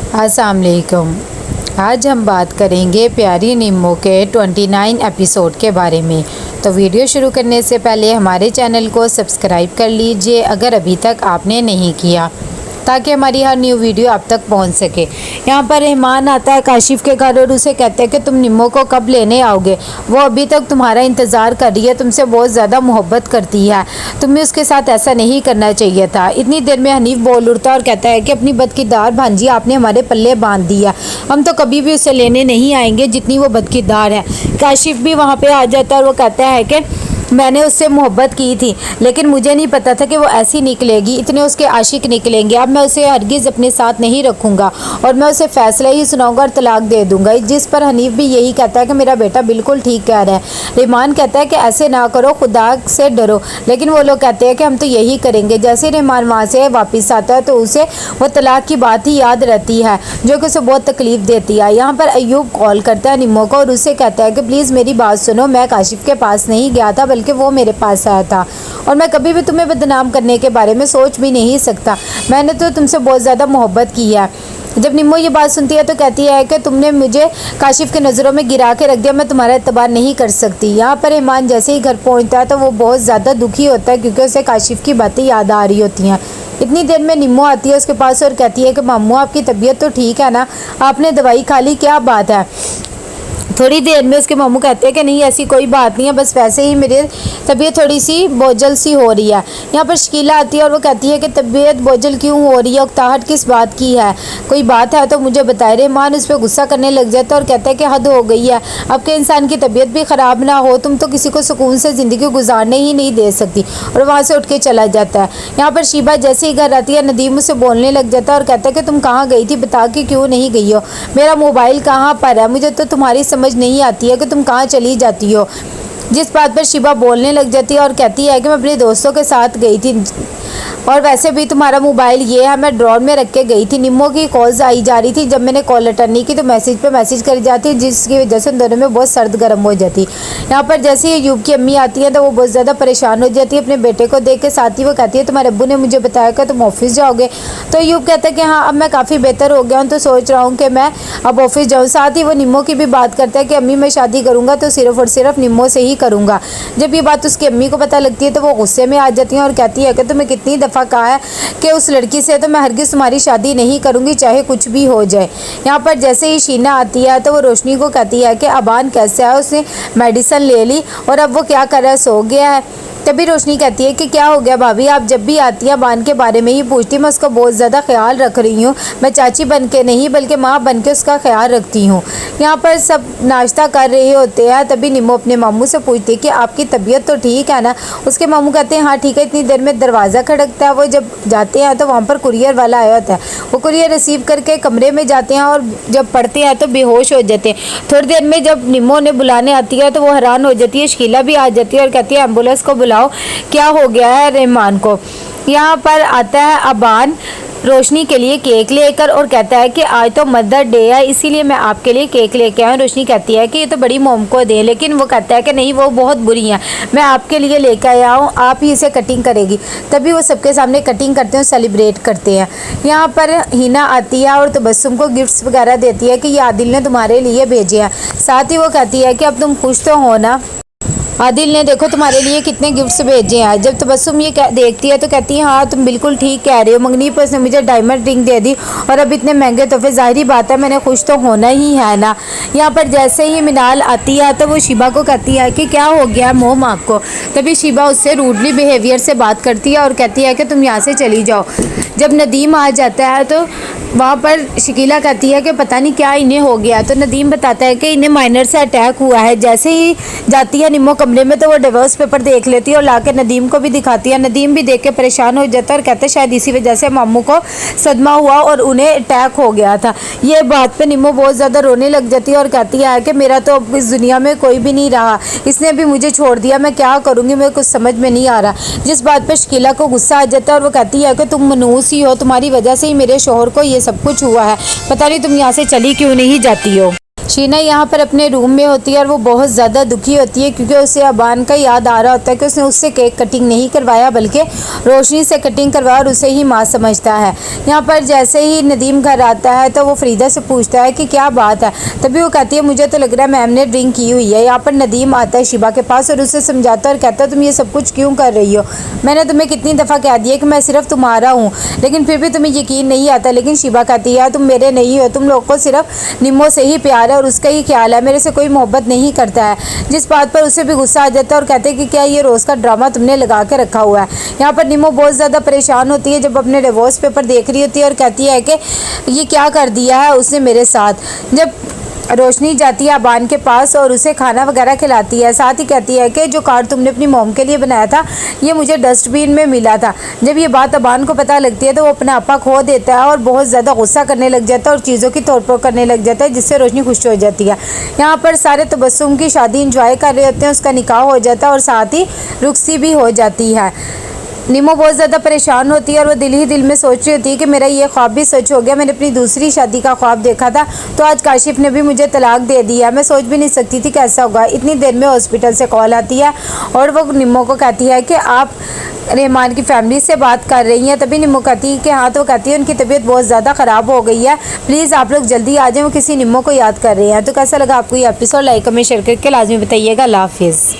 अस्सलाम वालेकुम। आज हम बात करेंगे प्यारी निम्मो के 29 एपिसोड के बारे में। तो वीडियो शुरू करने से पहले हमारे चैनल को सब्सक्राइब कर लीजिए अगर अभी तक आपने नहीं किया, ताकि हमारी हर न्यू वीडियो आप तक पहुंच सके। यहाँ पर रहमान आता है काशिफ के घर और उसे कहते हैं कि तुम निम्मो को कब लेने आओगे, वो अभी तक तुम्हारा इंतज़ार कर रही है, तुमसे बहुत ज़्यादा मोहब्बत करती है, तुम्हें उसके साथ ऐसा नहीं करना चाहिए था। इतनी देर में हनीफ बोल उठता और कहता है कि अपनी बदकिरदार भांजी आपने हमारे पल्ले बांध दिया, हम तो कभी भी उसे लेने नहीं आएंगे जितनी वो बदकिरदार है। काशिफ भी वहाँ पर आ जाता है और वो कहता है कि मैंने उससे मोहब्बत की थी, लेकिन मुझे नहीं पता था कि वो ऐसी निकलेगी, इतने उसके आशिक निकलेंगे। अब मैं उसे हरगिज़ अपने साथ नहीं रखूँगा और मैं उसे फ़ैसला ही सुनाऊंगा और तलाक दे दूँगा। जिस पर हनीफ भी यही कहता है कि मेरा बेटा बिल्कुल ठीक कह रहा है। रहमान कहता है कि ऐसे ना करो, खुदा से डरो, लेकिन वो लोग कहते हैं कि हम तो यही करेंगे। जैसे रहमान वहाँ से वापस आता है तो उसे वो तलाक की बात ही याद रहती है, जो कि उसे बहुत तकलीफ़ देती है। यहाँ पर अयूब कॉल करता है निम्मो को और उससे कहता है कि प्लीज़ मेरी बात सुनो, मैं काशिफ के पास नहीं गया था, बल्कि वो मेरे पास आया था, और मैं कभी भी तुम्हें बदनाम करने के बारे में सोच भी नहीं सकता। मैंने तो तुमसे बहुत ज़्यादा मोहब्बत की है। जब निम्मो ये बात सुनती है तो कहती है कि तुमने मुझे काशिफ की नज़रों में गिरा के रख दिया, मैं तुम्हारा एतबार नहीं कर सकती। यहाँ पर रहमान जैसे ही घर पहुँचता है तो वो बहुत ज़्यादा दुखी होता है, क्योंकि उसे काशिफ की बातें याद आ रही होती हैं। इतनी देर में निम्मो आती है उसके पास और कहती है कि मामू आपकी तबीयत तो ठीक है ना, आपने दवाई खा ली, क्या बात है। थोड़ी देर में उसके मामू कहते हैं कि नहीं ऐसी कोई बात नहीं है, बस वैसे ही मेरी तबीयत थोड़ी सी बोझल सी हो रही है। यहाँ पर शकीला आती है और वो कहती है कि तबीयत बोझल क्यों हो रही है, उकताहट किस बात की है, कोई बात है तो मुझे बताए। रहमान उस पर गुस्सा करने लग जाता है और कहता है कि हद हो गई है, अब के इंसान की तबीयत भी ख़राब ना हो, तुम तो किसी को सुकून से ज़िंदगी गुजारने ही नहीं दे सकती, और वहाँ से उठ के चला जाता है। यहाँ पर शीबा जैसे ही घर आती है नदीम उसे बोलने लग जाता है और कहता है कि तुम कहाँ गई थी, बता के क्यों नहीं गई हो, मेरा मोबाइल कहाँ पर है, मुझे तो तुम्हारी समझ नहीं आती है कि तुम कहाँ चली जाती हो। जिस बात पर शिबा बोलने लग जाती है और कहती है कि मैं अपने दोस्तों के साथ गई थी, और वैसे भी तुम्हारा मोबाइल ये है, मैं ड्रॉर में रख के गई थी। निम्मो की कॉल्स आई जा रही थी, जब मैंने कॉल अटेंड नहीं की तो मैसेज पे मैसेज करी जाती, जिसकी वजह से उन दोनों में बहुत सर्द गर्म हो जाती। यहाँ पर जैसे ही अयूब की अम्मी आती है तो वो बहुत ज़्यादा परेशान हो जाती है अपने बेटे को देख के। साथ ही वो कहती है तुम्हारे अब्बू ने मुझे बताया कि तुम ऑफिस जाओगे। तो अयूब कहता है कि हाँ अब मैं काफ़ी बेहतर हो गया हूँ, तो सोच रहा हूँ कि मैं अब ऑफिस जाऊँ। साथ ही वो निम्मो की भी बात करता है कि अम्मी मैं शादी करूँगा तो सिर्फ और सिर्फ निम्मो से ही करूँगा। जब ये बात उसकी अम्मी को पता लगती है तो वो गुस्से में आ जाती है और कहती है कि तुम्हें कितनी दफ़ा कहा है कि उस लड़की से तो मैं हरगिज़ तुम्हारी शादी नहीं करूँगी, चाहे कुछ भी हो जाए। यहाँ पर जैसे ही शीना आती है तो वो रोशनी को कहती है कि अबान कैसे है, उसने मेडिसिन ले ली और अब वो क्या कर रहा है, सो गया है। तभी रोशनी कहती है कि क्या हो गया भाभी, आप जब भी आती हैं बान के बारे में ही पूछती, मैं उसका बहुत ज़्यादा ख्याल रख रही हूँ, मैं चाची बन के नहीं बल्कि माँ बन के उसका ख्याल रखती हूँ। यहाँ पर सब नाश्ता कर रहे होते हैं, तभी निम्मो अपने मामू से पूछती है कि आपकी तबीयत तो ठीक है ना। उसके मामू कहते हैं हाँ ठीक है। इतनी देर में दरवाज़ा खड़कता है, वो जब जाते हैं तो वहाँ पर कुरियर वाला आया होता है, वो कुरियर रिसीव करके कमरे में जाते हैं और जब पढ़ते हैं तो बेहोश हो जाते हैं। थोड़ी देर में जब निम्मो ने बुलाने आती है तो वो हैरान हो जाती है, शकीला भी आ जाती है और कहती है एम्बुलेंस को बुलाओ, क्या हो गया है रहमान को। यहाँ पर आता है अबान रोशनी के लिए केक लेकर और कहता है कि आज तो मदर डे है, इसीलिए मैं आपके लिए केक लेके आया हूँ। रोशनी कहती है कि ये तो बड़ी मोम को दे, लेकिन वो कहता है कि नहीं वो बहुत बुरी है, मैं आपके लिए लेकर आया हूँ, आप ही इसे कटिंग करेगी। तभी वो सबके सामने कटिंग करते हैं, सेलिब्रेट करते हैं। यहाँ पर हिना आती है और तबस्सुम को गिफ्ट्स वगैरह देती है कि ये आदिल ने तुम्हारे लिए भेजे हैं। साथ ही वो कहती है कि अब तुम खुश तो हो ना, आदिल ने देखो तुम्हारे लिए कितने गिफ्ट्स भेजे हैं। जब तबस्सुम ये देखती है तो कहती है हाँ तुम बिल्कुल ठीक कह रहे हो, मंगनी पर उसने मुझे डायमंड रिंग दे दी और अब इतने महंगे तोहफे, जाहिर बात है मैंने खुश तो होना ही है ना। यहाँ पर जैसे ही मिनाल आती है तो वो शिबा को कहती है कि क्या हो गया मोम आपको। तभी शिबा उससे रूडली बिहेवियर से बात करती है और कहती है कि तुम यहाँ से चली जाओ। जब नदीम आ जाता है तो वहाँ पर शकीला कहती है कि पता नहीं क्या इन्हें हो गया, तो नदीम बताता है कि इन्हें माइनर से अटैक हुआ है। जैसे ही जाती है निम्मो कमरे में तो वो डिवोर्स पेपर देख लेती है और लाके नदीम को भी दिखाती है। नदीम भी देख के परेशान हो जाता है और कहते हैं शायद इसी वजह से मामू को सदमा हुआ और उन्हें अटैक हो गया था। ये बात पे निम्मो बहुत ज़्यादा रोने लग जाती है और कहती है कि मेरा तो अब इस दुनिया में कोई भी नहीं रहा, इसने भी मुझे छोड़ दिया, मैं क्या करूँगी, मेरे कुछ समझ में नहीं आ रहा। जिस बात पर शकीला को गुस्सा आ जाता है और वो कहती है कि तुम मनूस ही हो, तुम्हारी वजह से ही मेरे शोहर को ये सब कुछ हुआ है, पता नहीं तुम यहाँ से चली क्यों नहीं जाती हो। शीना यहाँ पर अपने रूम में होती है और वो बहुत ज़्यादा दुखी होती है क्योंकि उसे अबान का याद आ रहा होता है कि उसने उससे केक कटिंग नहीं करवाया बल्कि रोशनी से कटिंग करवाया और उसे ही माँ समझता है। यहाँ पर जैसे ही नदीम घर आता है तो वो फरीदा से पूछता है कि क्या बात है। तभी वो कहती है मुझे तो लग रहा है मैम ने ड्रिंक की हुई है। यहाँ पर नदीम आता है शिबा के पास और उसे समझाता है और कहता है तुम ये सब कुछ क्यों कर रही हो, मैंने तुम्हें कितनी दफ़ा कह दिया कि मैं सिर्फ तुम्हारा हूँ लेकिन फिर भी तुम्हें यकीन नहीं आता। लेकिन शिबा कहती है तुम मेरे नहीं हो, तुम लोग को सिर्फ निम्मो से ही प्यार है और उसका ही ख्याल है, मेरे से कोई मोहब्बत नहीं करता है। जिस बात पर उसे भी गुस्सा आ जाता है और कहते हैं कि क्या ये रोज़ का ड्रामा तुमने लगा के रखा हुआ है। यहाँ पर निम्मो बहुत ज़्यादा परेशान होती है जब अपने डिवोर्स पेपर देख रही होती है और कहती है कि ये क्या कर दिया है उसने मेरे साथ। जब रोशनी जाती है अबान के पास और उसे खाना वगैरह खिलाती है, साथ ही कहती है कि जो कार्ड तुमने अपनी मॉम के लिए बनाया था ये मुझे डस्टबिन में मिला था। जब ये बात अबान को पता लगती है तो वो अपना आपा खो देता है और बहुत ज़्यादा गुस्सा करने लग जाता है और चीज़ों की तोड़फोड़ करने लग जाता है जिससे रोशनी खुश हो जाती है। यहाँ पर सारे तबस्सुम की शादी इंजॉय कर रहे होते हैं, उसका निकाह हो जाता है और साथ ही रुखसी भी हो जाती है। निम्मो बहुत ज़्यादा परेशान होती है और वो दिल ही दिल में सोच रही होती है कि मेरा ये ख्वाब भी सच हो गया, मैंने अपनी दूसरी शादी का ख्वाब देखा था तो आज काशिफ ने भी मुझे तलाक दे दिया। मैं सोच भी नहीं सकती थी कैसा होगा। इतनी देर में हॉस्पिटल से कॉल आती है और वो निम्मो को कहती है कि आप रहमान की फैमिली से बात कर रही हैं। तभी निम्मो कहती है कि हाँ, तो कहती है उनकी तबीयत बहुत ज़्यादा ख़राब हो गई है, प्लीज़ आप लोग जल्दी आ जाएं, वो किसी निम्मो को याद कर रहे हैं। तो कैसा लगा आपको ये एपिसोड, लाइक कमेंट शेयर करके लाजमी बताइएगा। अल्लाह हाफिज़।